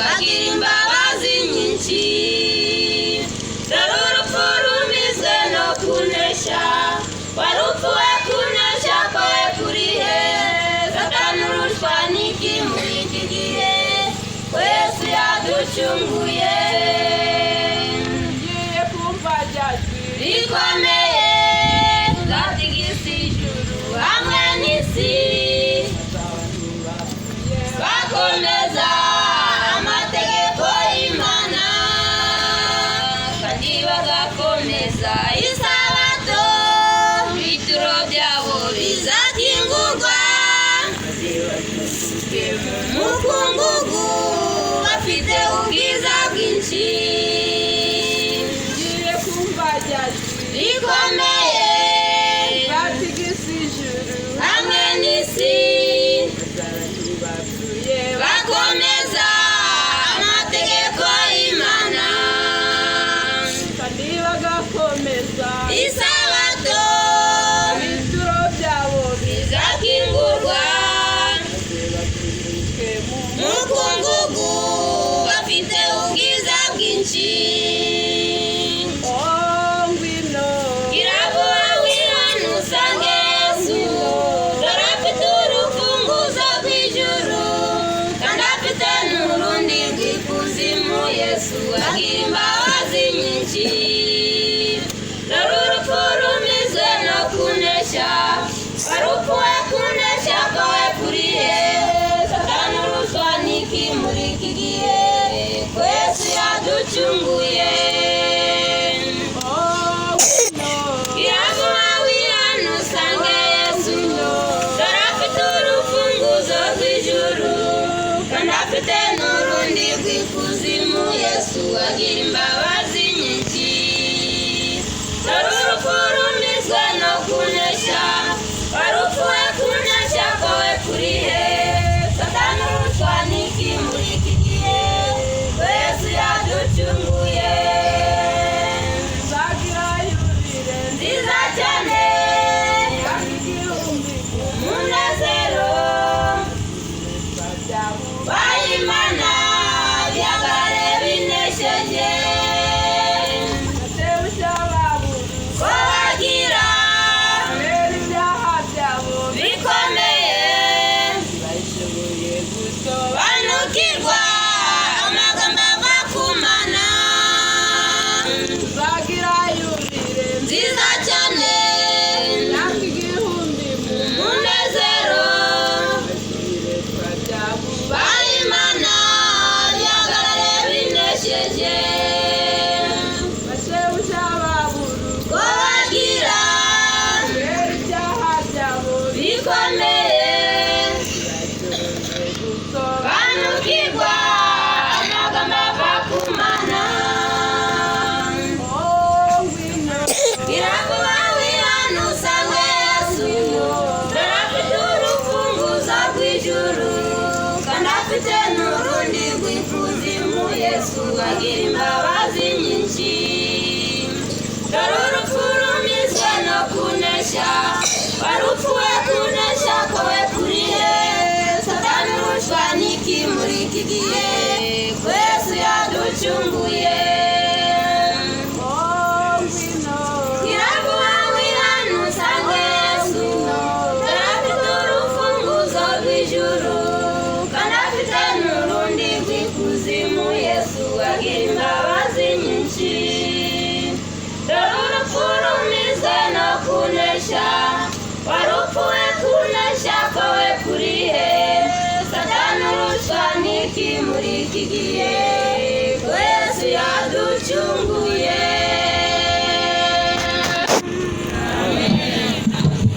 agira imbabazi nyinshi. Dore urupfu rumizwe no kunesha, warupfu we kunesha kwawe kurihe? Satani urushwa n'iki muri iki gihe? Yesu yaducunguye. Ngiye kumva ryajwi rikomeye tuzatigisa ijuru hamwe n'isi, bakomeza amategeko y'Imana kandi bagakomeza isabato. Ibituro byabo bizakingurwa mu mukungugu, bafite ubwiza bwinshi. ngiye kumva ryajwi Rikomeye batigisa ijuru hamwe n'isi, bapfuye bakomeza amategeko y'Imana kandi bagakomeza isabato. ibituro byabo Bizakingurwa bizatuzwe mu mu mukungugu, bafite ubwiza bwinshi. ngwino Iravuga wihane usange Yesu, dore afite urufunguzo rw'ijuru kandi afite n'urundi rw'ikuzimu. Yesu agira imbabazi nyinshi. Dore urupfu rumizwe no kunesha, warupfu we kunesha kwawe kurihe? Satani urushwa n'iki muri iki gihe? Ko Yesu yaducunguye. Iravuga wihane usange Yesu, dore afite urufunguzo rw'ijuru kandi afite n'urundi rw'ikuzimu. Yesu agira imbabazi nyinshi. Dore urupfu rumizwe no kunesha, warupfu we kunesha kwawe kurihe? Satani urushwa n'iki muri iki gihe? Ko Yesu yaducunguye. zagira yurire Nziza cyane kandi igihumbi umunezero byabo w'Imana bihagarare binesheje. batewe icyababuru Ko bagira kubera ibyaha byabo bikomeye, bayishoboye gusoba banukirwa amagambo ava ku Mana. zagira yurire Nziza cyane kandi igihumbi mu umunezero biretwa byabo w'Imana bihagarare binesheje. batewe icyababuru Ko bagira kubera ibyaha byabo bikomeye, bayishoboye gusoba banukirwa amagambo ava ku Mana. ngwino Iravuga wihane usange Yesu, dore afite urufunguzo rw'ijuru kandi afite n'urundi rw'ikuzimu. Yesu agira imbabazi nyinshi. Dore urupfu rumizwe no kunesha, warupfu we kunesha kwawe kurihe? Satani urushwa n'iki muri iki gihe? Ko Yesu yaducunguye. ngwino Iravuga wihane usange Yesu, dore afite urufunguzo rw'ijuru kandi afite n'urundi rw'ikuzimu. Yesu agira imbabazi nyinshi. Dore urupfu rumizwe no kunesha, warupfu we kunesha kwawe kurihe? Satani urushwa n'iki muri iki gihe?